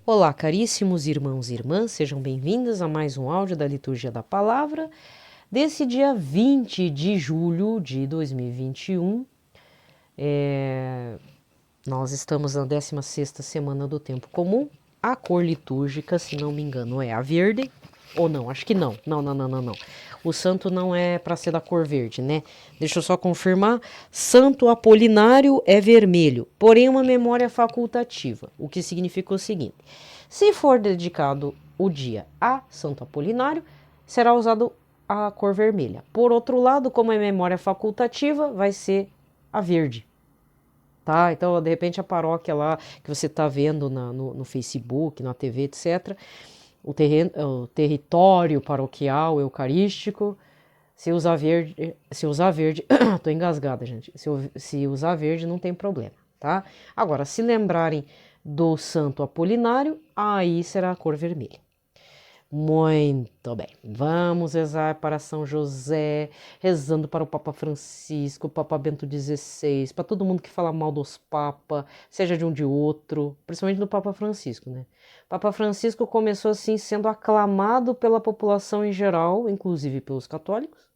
Olá, caríssimos irmãos e irmãs, sejam bem-vindos a mais um áudio da Liturgia da Palavra desse dia 20 de julho de 2021. Nós estamos na 16ª semana do Tempo Comum. A cor litúrgica, se não me engano, é a verde. Ou não, acho que não. Não. O santo não é para ser da cor verde, né? Deixa eu só confirmar. Santo Apolinário é vermelho, porém uma memória facultativa, o que significa o seguinte: se for dedicado o dia a Santo Apolinário, será usado a cor vermelha. Por outro lado, como é memória facultativa, vai ser a verde. Tá? Então, de repente, a paróquia lá que você está vendo no Facebook, na TV, etc., o território paroquial eucarístico, se usar verde, tô engasgada, gente. Se usar verde, não tem problema, tá? Agora, se lembrarem do Santo Apolinário, aí será a cor vermelha. Muito bem, vamos rezar para São José, rezando para o Papa Francisco, o Papa Bento XVI, para todo mundo que fala mal dos papas, seja de um de outro, principalmente do Papa Francisco, né? O Papa Francisco começou assim sendo aclamado pela população em geral, inclusive pelos católicos.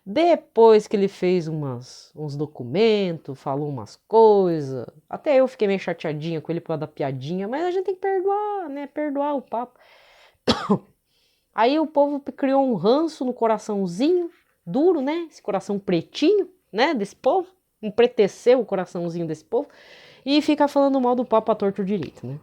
Depois que ele fez uns documentos, falou umas coisas, até eu fiquei meio chateadinha com ele por causa da piadinha, mas a gente tem que perdoar, né? Perdoar o Papa. Aí o povo criou um ranço no coraçãozinho duro, né? Esse coração pretinho, né? Desse povo. Empreteceu o coraçãozinho desse povo. E fica falando mal do Papa à torto direito, né?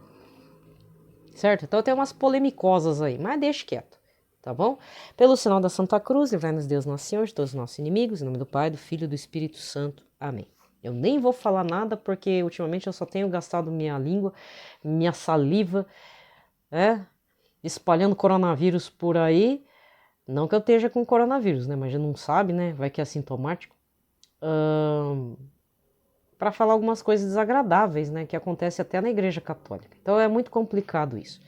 Certo? Então tem umas polemicosas aí, mas deixa quieto, tá bom? Pelo sinal da Santa Cruz, livrai-nos Deus nosso Senhor de todos os nossos inimigos. Em nome do Pai, do Filho e do Espírito Santo. Amém. Eu nem vou falar nada porque ultimamente eu só tenho gastado minha língua, minha saliva, né? Espalhando coronavírus por aí. Não que eu esteja com coronavírus, né? Mas a gente não sabe, né? Vai que é assintomático. Para falar algumas coisas desagradáveis, né? Que acontece até na Igreja Católica. Então é muito complicado isso.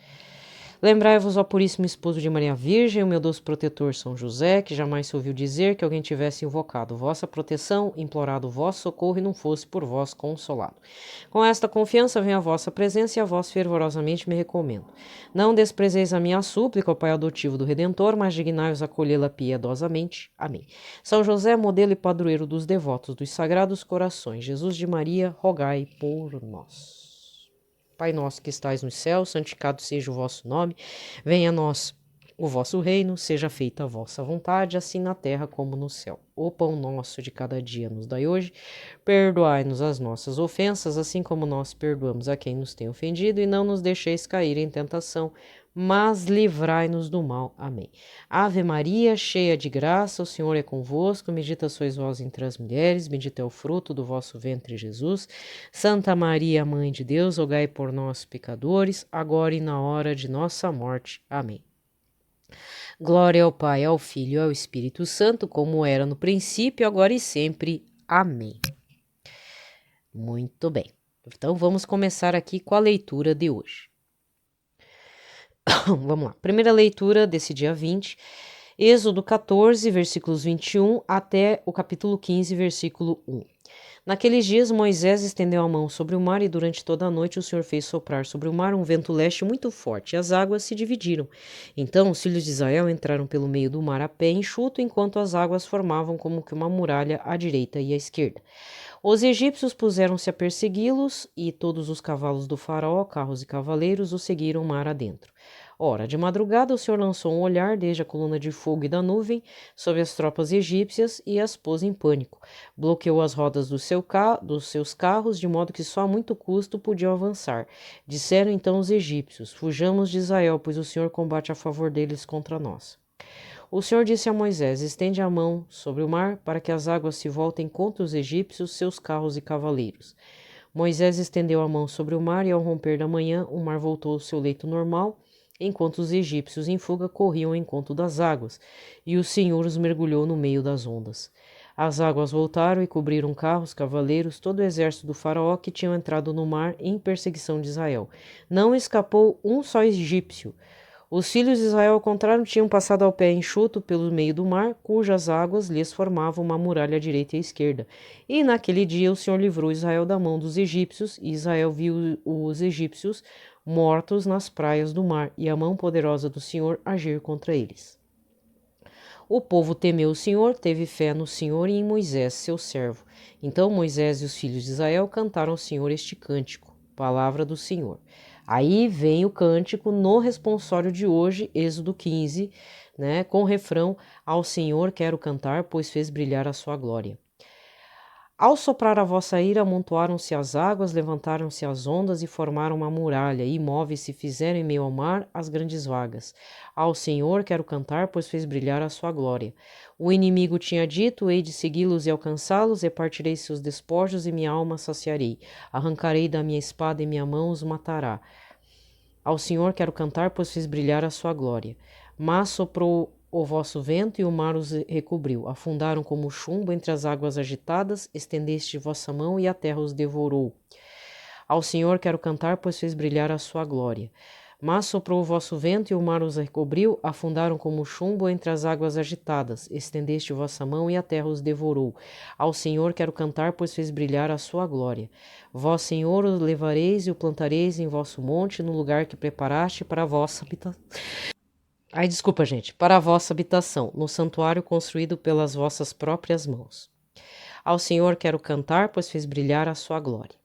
Lembrai-vos, ó Puríssimo Esposo de Maria Virgem, o meu doce protetor São José, que jamais se ouviu dizer que alguém tivesse invocado vossa proteção, implorado vosso socorro e não fosse por vós consolado. Com esta confiança venho à vossa presença e a vós fervorosamente me recomendo. Não desprezeis a minha súplica, ó Pai adotivo do Redentor, mas dignai-vos acolhê-la piedosamente. Amém. São José, modelo e padroeiro dos devotos dos Sagrados Corações, Jesus de Maria, rogai por nós. Pai nosso que estais nos céus, santificado seja o vosso nome, venha a nós o vosso reino, seja feita a vossa vontade, assim na terra como no céu. O pão nosso de cada dia nos dai hoje, perdoai-nos as nossas ofensas, assim como nós perdoamos a quem nos tem ofendido, e não nos deixeis cair em tentação, mas livrai-nos do mal. Amém. Ave Maria, cheia de graça, o Senhor é convosco, bendita sois vós entre as mulheres, bendito é o fruto do vosso ventre, Jesus. Santa Maria, Mãe de Deus, rogai por nós, pecadores, agora e na hora de nossa morte. Amém. Glória ao Pai, ao Filho e ao Espírito Santo, como era no princípio, agora e sempre. Amém. Muito bem. Então vamos começar aqui com a leitura de hoje. Vamos lá. Primeira leitura desse dia 20, Êxodo 14, versículos 21 até o capítulo 15, versículo 1. Naqueles dias, Moisés estendeu a mão sobre o mar e durante toda a noite o Senhor fez soprar sobre o mar um vento leste muito forte e as águas se dividiram. Então os filhos de Israel entraram pelo meio do mar a pé enxuto, enquanto as águas formavam como que uma muralha à direita e à esquerda. Os egípcios puseram-se a persegui-los e todos os cavalos do faraó, carros e cavaleiros, os seguiram mar adentro. Ora, de madrugada o Senhor lançou um olhar desde a coluna de fogo e da nuvem sobre as tropas egípcias e as pôs em pânico. Bloqueou as rodas dos seus carros, de modo que só a muito custo podiam avançar. Disseram então os egípcios: fujamos de Israel, pois o Senhor combate a favor deles contra nós. O Senhor disse a Moisés: estende a mão sobre o mar, para que as águas se voltem contra os egípcios, seus carros e cavaleiros. Moisés estendeu a mão sobre o mar, e ao romper da manhã, o mar voltou ao seu leito normal, enquanto os egípcios em fuga corriam ao encontro das águas, e o Senhor os mergulhou no meio das ondas. As águas voltaram e cobriram carros, cavaleiros, todo o exército do faraó que tinham entrado no mar em perseguição de Israel. Não escapou um só egípcio. Os filhos de Israel, ao contrário, tinham passado ao pé enxuto pelo meio do mar, cujas águas lhes formavam uma muralha à direita e à esquerda. E naquele dia o Senhor livrou Israel da mão dos egípcios, e Israel viu os egípcios mortos nas praias do mar, e a mão poderosa do Senhor agir contra eles. O povo temeu o Senhor, teve fé no Senhor e em Moisés, seu servo. Então Moisés e os filhos de Israel cantaram ao Senhor este cântico, palavra do Senhor. Aí vem o cântico no responsório de hoje, Êxodo 15, né, com o refrão: Ao Senhor quero cantar, pois fez brilhar a sua glória. Ao soprar a vossa ira, amontoaram-se as águas, levantaram-se as ondas e formaram uma muralha, e imóveis se fizeram em meio ao mar as grandes vagas. Ao Senhor quero cantar, pois fez brilhar a sua glória. O inimigo tinha dito: hei de segui-los e alcançá-los, repartirei seus despojos e minha alma saciarei. Arrancarei da minha espada e minha mão os matará. Ao Senhor quero cantar, pois fez brilhar a sua glória. Mas soprou o vosso vento e o mar os recobriu. Afundaram como chumbo entre as águas agitadas, estendeste vossa mão e a terra os devorou. Ao Senhor quero cantar, pois fez brilhar a sua glória. Mas soprou o vosso vento e o mar os recobriu, afundaram como chumbo entre as águas agitadas, estendeste vossa mão e a terra os devorou. Ao Senhor quero cantar, pois fez brilhar a sua glória. Vós, Senhor, o levareis e o plantareis em vosso monte, no lugar que preparaste para a vossa habitação. Ai, desculpa, gente. Para a vossa habitação, no santuário construído pelas vossas próprias mãos. Ao Senhor quero cantar, pois fez brilhar a sua glória.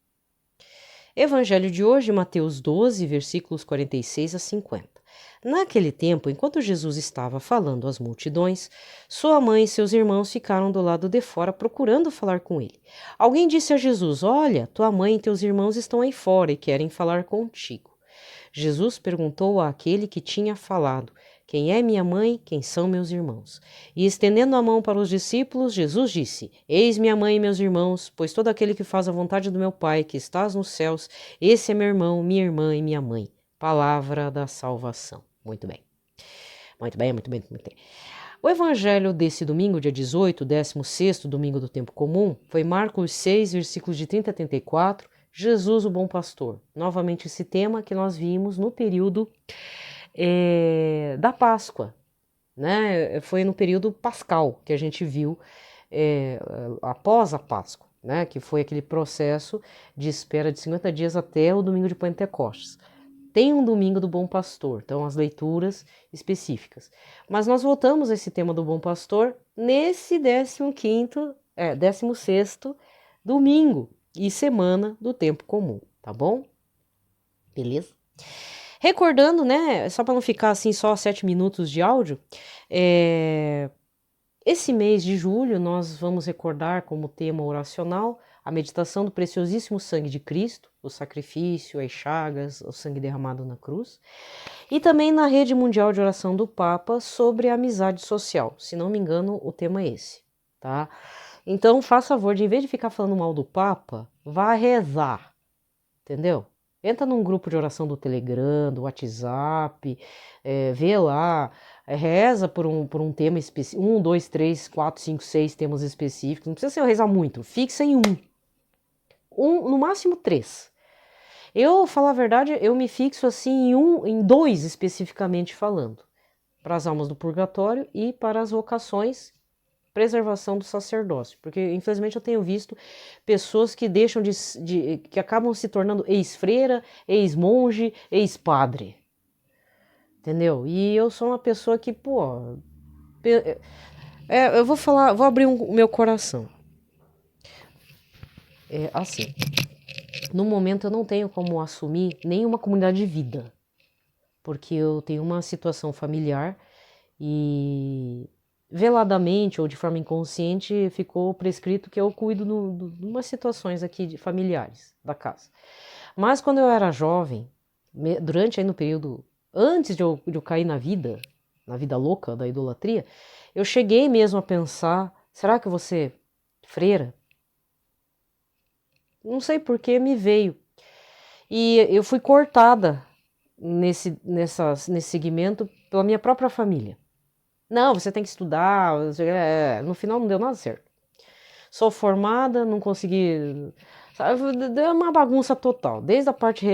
Evangelho de hoje, Mateus 12, versículos 46 a 50. Naquele tempo, enquanto Jesus estava falando às multidões, sua mãe e seus irmãos ficaram do lado de fora procurando falar com ele. Alguém disse a Jesus: Olha, tua mãe e teus irmãos estão aí fora e querem falar contigo. Jesus perguntou àquele que tinha falado: Quem é minha mãe? Quem são meus irmãos? E estendendo a mão para os discípulos, Jesus disse: Eis minha mãe e meus irmãos, pois todo aquele que faz a vontade do meu Pai, que estás nos céus, esse é meu irmão, minha irmã e minha mãe. Palavra da salvação. Muito bem. Muito bem, muito bem, muito bem. O evangelho desse domingo, dia 18, 16º domingo do tempo comum, foi Marcos 6, versículos de 30 a 34, Jesus o bom pastor. Novamente esse tema que nós vimos no período da Páscoa, né? Foi no período pascal que a gente viu após a Páscoa, né? Que foi aquele processo de espera de 50 dias até o domingo de Pentecostes. Tem um domingo do bom pastor, então as leituras específicas. Mas nós voltamos a esse tema do bom pastor nesse 16º domingo e semana do tempo comum, tá bom? Beleza? Recordando, né, só para não ficar assim só 7 minutos de áudio, esse mês de julho nós vamos recordar como tema oracional a meditação do preciosíssimo sangue de Cristo, o sacrifício, as chagas, o sangue derramado na cruz, e também na rede mundial de oração do Papa sobre a amizade social. Se não me engano, o tema é esse, tá? Então, faça favor de, em vez de ficar falando mal do Papa, vá rezar, entendeu? Entra num grupo de oração do Telegram, do WhatsApp, vê lá, reza por um tema específico, 1, 2, 3, 4, 5, 6 temas específicos, não precisa ser rezar muito, fixa em no máximo 3. Eu, falar a verdade, eu me fixo assim em 2 especificamente falando, para as almas do purgatório e para as vocações, preservação do sacerdócio, porque infelizmente eu tenho visto pessoas que deixam que acabam se tornando ex-freira, ex-monge, ex-padre, entendeu? E eu sou uma pessoa que, eu vou abrir o meu coração. Assim, no momento eu não tenho como assumir nenhuma comunidade de vida, porque eu tenho uma situação familiar e veladamente ou de forma inconsciente ficou prescrito que eu cuido de umas situações aqui familiares da casa. Mas quando eu era jovem, durante aí no período antes de eu cair na vida louca da idolatria, eu cheguei mesmo a pensar, será que eu vou ser freira? Não sei por que me veio. E eu fui cortada nesse segmento pela minha própria família. Não, você tem que estudar. No final não deu nada certo. Sou formada, não consegui Sabe? Deu uma bagunça total, desde a parte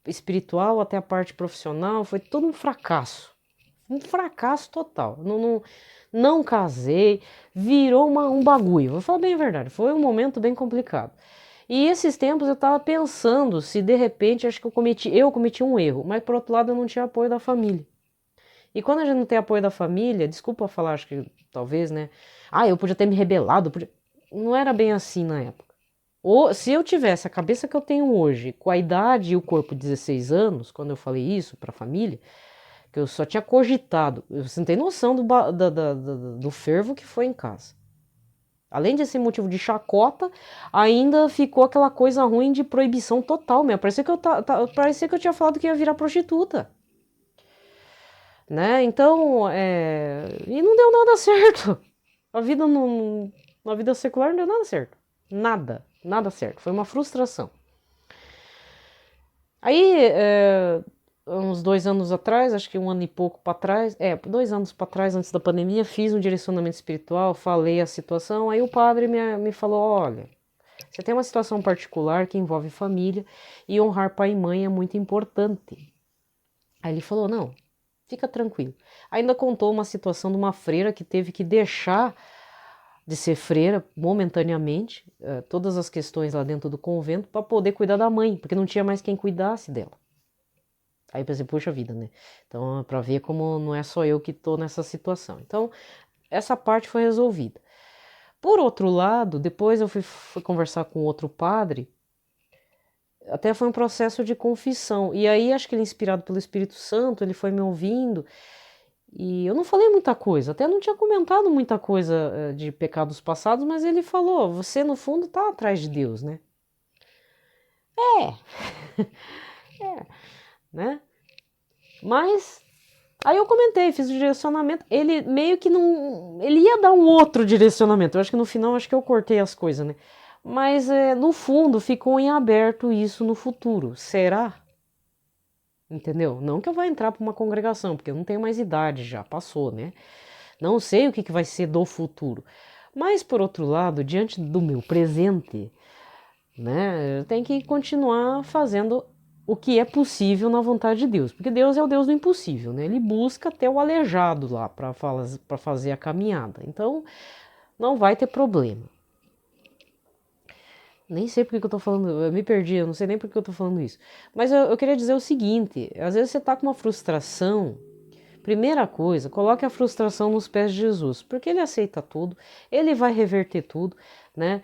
espiritual até a parte profissional, foi todo um fracasso total. Não casei, virou um bagulho, vou falar bem a verdade, foi um momento bem complicado. E esses tempos eu tava pensando se de repente acho que eu cometi um erro, mas por outro lado eu não tinha apoio da família. E quando a gente não tem apoio da família, desculpa falar, acho que talvez, né? Ah, eu podia ter me rebelado, não era bem assim na época. Ou se eu tivesse a cabeça que eu tenho hoje, com a idade e o corpo de 16 anos, quando eu falei isso para a família, que eu só tinha cogitado, você não tem noção do fervo que foi em casa. Além de ser motivo de chacota, ainda ficou aquela coisa ruim de proibição total mesmo. Parecia que eu tinha falado que ia virar prostituta. Né? Então, e não deu nada certo. A vida na vida secular não deu nada certo. Nada certo. Foi uma frustração. Aí, uns 2 anos atrás, acho que um ano e pouco para trás, 2 anos para trás, antes da pandemia, fiz um direcionamento espiritual, falei a situação, aí o padre me falou, olha, você tem uma situação particular que envolve família e honrar pai e mãe é muito importante. Aí ele falou, não, fica tranquilo. Ainda contou uma situação de uma freira que teve que deixar de ser freira momentaneamente, todas as questões lá dentro do convento, para poder cuidar da mãe, porque não tinha mais quem cuidasse dela. Aí eu pensei, puxa vida, né? Então, para ver como não é só eu que tô nessa situação. Então, essa parte foi resolvida. Por outro lado, depois eu fui conversar com outro padre, até foi um processo de confissão. E aí, acho que ele, inspirado pelo Espírito Santo, ele foi me ouvindo. E eu não falei muita coisa, até não tinha comentado muita coisa de pecados passados, mas ele falou: você no fundo tá atrás de Deus, né? É, né? Mas aí eu comentei, fiz o direcionamento. Ele meio que não. Ele ia dar um outro direcionamento. Eu acho que no final acho que eu cortei as coisas, né? Mas no fundo ficou em aberto isso no futuro. Será? Entendeu? Não que eu vá entrar para uma congregação, porque eu não tenho mais idade, já passou, né? Não sei o que vai ser do futuro. Mas, por outro lado, diante do meu presente, né, eu tenho que continuar fazendo o que é possível na vontade de Deus. Porque Deus é o Deus do impossível, né? Ele busca até o aleijado lá para fazer a caminhada. Então, não vai ter problema. Nem sei porque que eu tô falando, eu me perdi, eu não sei nem porque que eu tô falando isso. Mas eu queria dizer o seguinte: às vezes você tá com uma frustração. Primeira coisa, coloque a frustração nos pés de Jesus, porque ele aceita tudo, ele vai reverter tudo, né?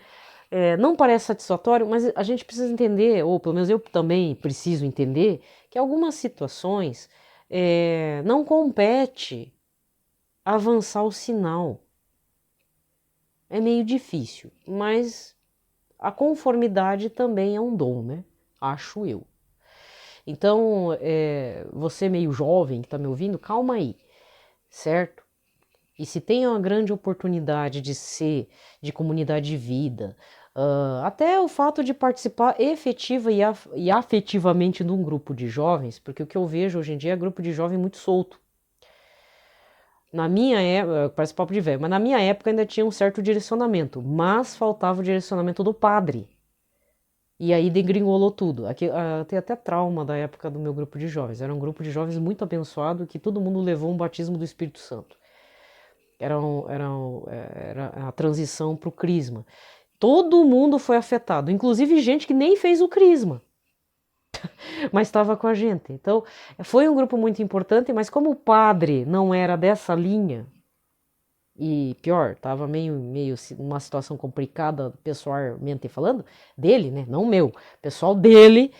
Não parece satisfatório, mas a gente precisa entender, ou pelo menos eu também preciso entender, que algumas situações não compete avançar o sinal. É meio difícil, mas a conformidade também é um dom, né? Acho eu. Então, você meio jovem que está me ouvindo, calma aí, certo? E se tem uma grande oportunidade de ser de comunidade de vida, até o fato de participar efetiva e afetivamente de um grupo de jovens, porque o que eu vejo hoje em dia é grupo de jovem muito solto. Na minha época, parece papo de velho, mas na minha época ainda tinha um certo direcionamento, mas faltava o direcionamento do padre. E aí degringolou tudo. Aqui, tem até trauma da época do meu grupo de jovens. Era um grupo de jovens muito abençoado que todo mundo levou um batismo do Espírito Santo. Era a transição para o crisma. Todo mundo foi afetado, inclusive gente que nem fez o crisma, mas estava com a gente. Então, foi um grupo muito importante, mas como o padre não era dessa linha, e pior, estava meio uma situação complicada, pessoalmente falando, dele, né? Não meu, pessoal dele.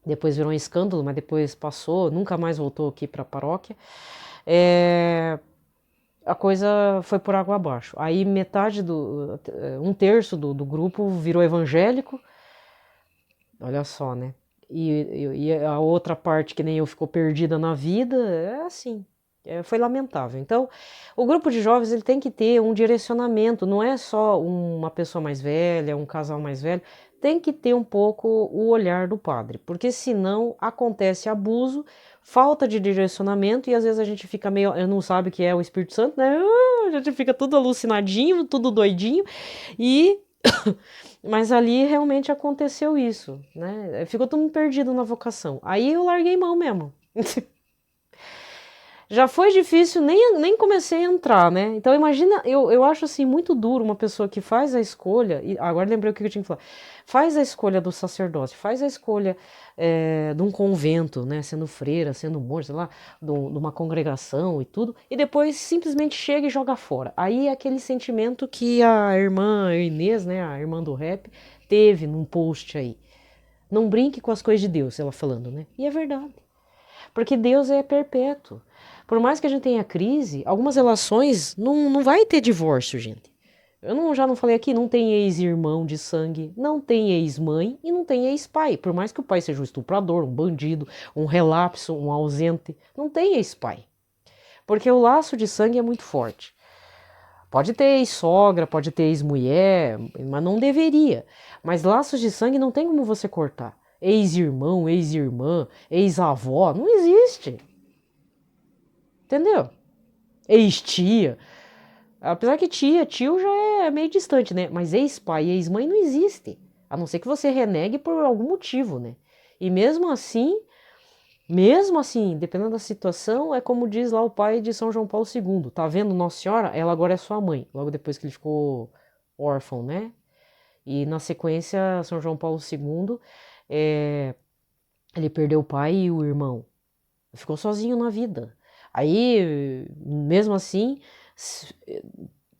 Depois virou um escândalo, mas depois passou, nunca mais voltou aqui para a paróquia. A coisa foi por água abaixo. Aí um terço do grupo virou evangélico, olha só, né? E a outra parte que nem eu ficou perdida na vida, é assim, foi lamentável. Então, o grupo de jovens ele tem que ter um direcionamento, não é só uma pessoa mais velha, um casal mais velho, tem que ter um pouco o olhar do padre, porque senão acontece abuso, falta de direcionamento e às vezes a gente fica meio, não sabe o que é o Espírito Santo, né? A gente fica tudo alucinadinho, tudo doidinho e Mas ali realmente aconteceu isso, né? Ficou todo mundo perdido na vocação. Aí eu larguei mão mesmo. Já foi difícil, nem comecei a entrar, né? Então imagina, eu acho assim muito duro uma pessoa que faz a escolha, e agora lembrei o que eu tinha que falar, faz a escolha do sacerdócio, faz a escolha de um convento, né? Sendo freira, sendo monge, sei lá, de uma congregação e tudo, e depois simplesmente chega e joga fora. Aí é aquele sentimento que a irmã Inês, né, a irmã do rap, teve num post aí. Não brinque com as coisas de Deus, ela falando, né? E é verdade. Porque Deus é perpétuo. Por mais que a gente tenha crise, algumas relações não vai ter divórcio, gente. Já não falei aqui, não tem ex-irmão de sangue, não tem ex-mãe e não tem ex-pai. Por mais que o pai seja um estuprador, um bandido, um relapso, um ausente, não tem ex-pai. Porque o laço de sangue é muito forte. Pode ter ex-sogra, pode ter ex-mulher, mas não deveria. Mas laços de sangue não tem como você cortar. Ex-irmão, ex-irmã, ex-avó, não existe. Entendeu? Ex-tia. Apesar que tia, tio já é meio distante, né? Mas ex-pai e ex-mãe não existe. A não ser que você renegue por algum motivo, né? E mesmo assim, dependendo da situação, é como diz lá o pai de São João Paulo II. Tá vendo Nossa Senhora? Ela agora é sua mãe. Logo depois que ele ficou órfão, né? E na sequência, São João Paulo II, ele perdeu o pai e o irmão. Ficou sozinho na vida. Aí, mesmo assim,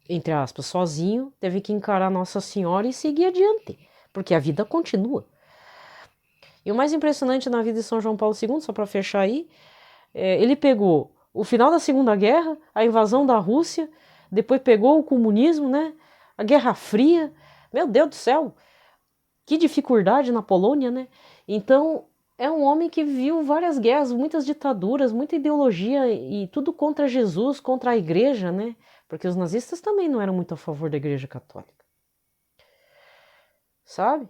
entre aspas, sozinho, teve que encarar Nossa Senhora e seguir adiante, porque a vida continua. E o mais impressionante na vida de São João Paulo II, só para fechar aí, ele pegou o final da Segunda Guerra, a invasão da Rússia, depois pegou o comunismo, né? A Guerra Fria. Meu Deus do céu, que dificuldade na Polônia, né? Então, é um homem que viu várias guerras, muitas ditaduras, muita ideologia e tudo contra Jesus, contra a igreja, né? Porque os nazistas também não eram muito a favor da igreja católica. Sabe?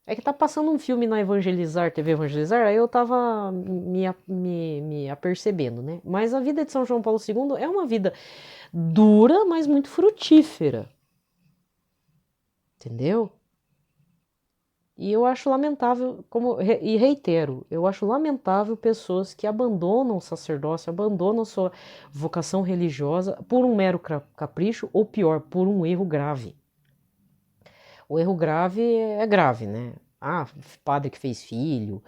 É que tá passando um filme na Evangelizar, TV Evangelizar, aí eu tava me apercebendo, né? Mas a vida de São João Paulo II é uma vida dura, mas muito frutífera. Entendeu? E eu acho lamentável, e reitero, eu acho lamentável pessoas que abandonam o sacerdócio, abandonam sua vocação religiosa por um mero capricho, ou pior, por um erro grave. O erro grave é grave, né? Ah, padre que fez filho,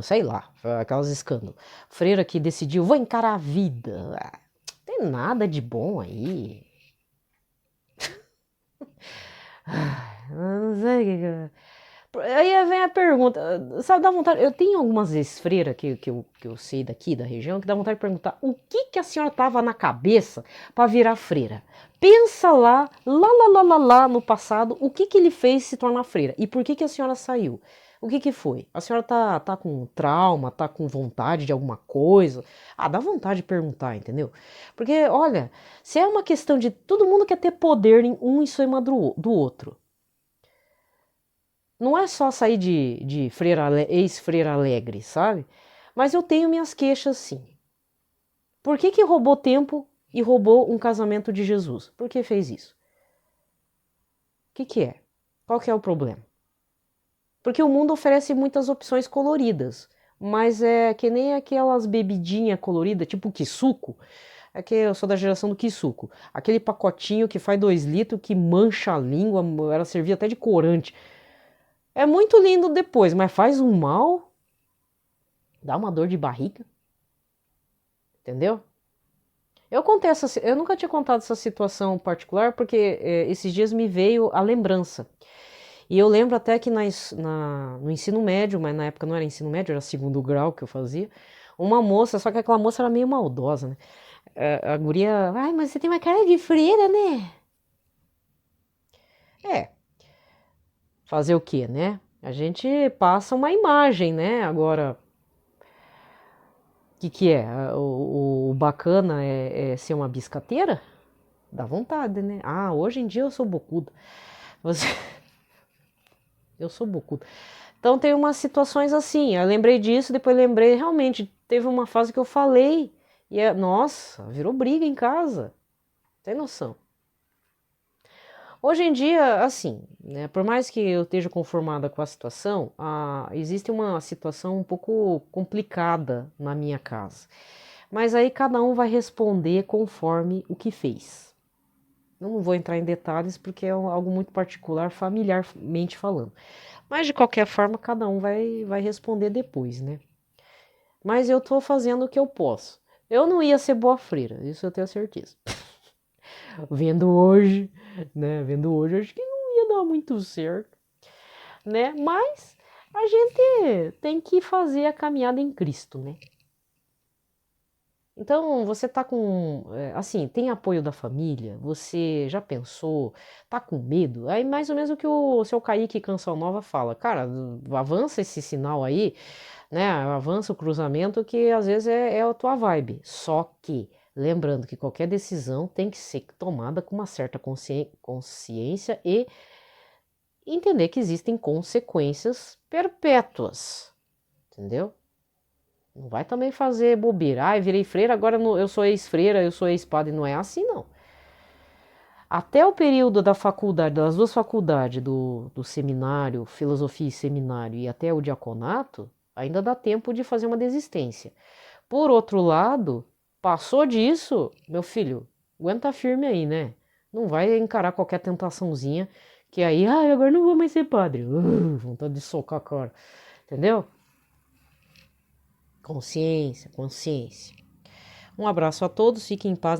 sei lá, aquelas escândalos. Freira que decidiu, vou encarar a vida. Não tem nada de bom aí. Não sei o que. Aí vem a pergunta, sabe, dá vontade, eu tenho algumas ex-freiras que eu sei daqui da região que dá vontade de perguntar o que a senhora tava na cabeça para virar freira. Pensa lá no passado, o que ele fez se tornar freira e por que a senhora saiu? O que foi? A senhora tá com trauma, tá com vontade de alguma coisa? Ah, dá vontade de perguntar, entendeu? Porque, olha, se é uma questão de todo mundo quer ter poder em um em cima do outro. Não é só sair de ex-freira alegre, sabe? Mas eu tenho minhas queixas, sim. Por que roubou tempo e roubou um casamento de Jesus? Por que fez isso? O que é? Qual que é o problema? Porque o mundo oferece muitas opções coloridas, mas é que nem aquelas bebidinhas coloridas, tipo Kisuko. É que eu sou da geração do Kisuko. Aquele pacotinho que faz 2 litros, que mancha a língua, ela servia até de corante. É muito lindo depois, mas faz um mal, dá uma dor de barriga, entendeu? Eu nunca tinha contado essa situação particular porque esses dias me veio a lembrança. E eu lembro até que no ensino médio, mas na época não era ensino médio, era segundo grau que eu fazia, uma moça, só que aquela moça era meio maldosa, né? A guria, ai, mas você tem uma cara de freira, né? É, fazer o quê, né? A gente passa uma imagem, né? Agora, que é? O bacana é ser uma biscateira? Dá vontade, né? Ah, hoje em dia eu sou bocuda. Você... eu sou bocuda. Então tem umas situações assim. Eu lembrei disso, depois lembrei, realmente, teve uma fase que eu falei. Nossa, virou briga em casa. Tem noção. Hoje em dia, assim, né, por mais que eu esteja conformada com a situação, existe uma situação um pouco complicada na minha casa. Mas aí cada um vai responder conforme o que fez. Eu não vou entrar em detalhes porque é algo muito particular, familiarmente falando. Mas de qualquer forma, cada um vai responder depois, né? Mas eu tô fazendo o que eu posso. Eu não ia ser boa freira, isso eu tenho certeza. Vendo hoje, né? Vendo hoje, acho que não ia dar muito certo, né? Mas a gente tem que fazer a caminhada em Cristo, né? Então, você tá com, assim, tem apoio da família? Você já pensou? Tá com medo? Aí, mais ou menos o que o seu Kaique Canção Nova fala. Cara, avança esse sinal aí, né? Avança o cruzamento que às vezes é a tua vibe. Só que, lembrando que qualquer decisão tem que ser tomada com uma certa consciência e entender que existem consequências perpétuas, entendeu? Não vai também fazer bobeira. Ai, virei freira, agora eu sou ex-freira, eu sou ex-padre. Não é assim, não. Até o período da faculdade, das duas faculdades, do seminário, filosofia e seminário, e até o diaconato, ainda dá tempo de fazer uma desistência. Por outro lado, passou disso, meu filho, aguenta firme aí, né? Não vai encarar qualquer tentaçãozinha, que aí, ai, agora não vou mais ser padre. Vontade de socar a cara. Entendeu? Consciência, consciência. Um abraço a todos, fiquem em paz.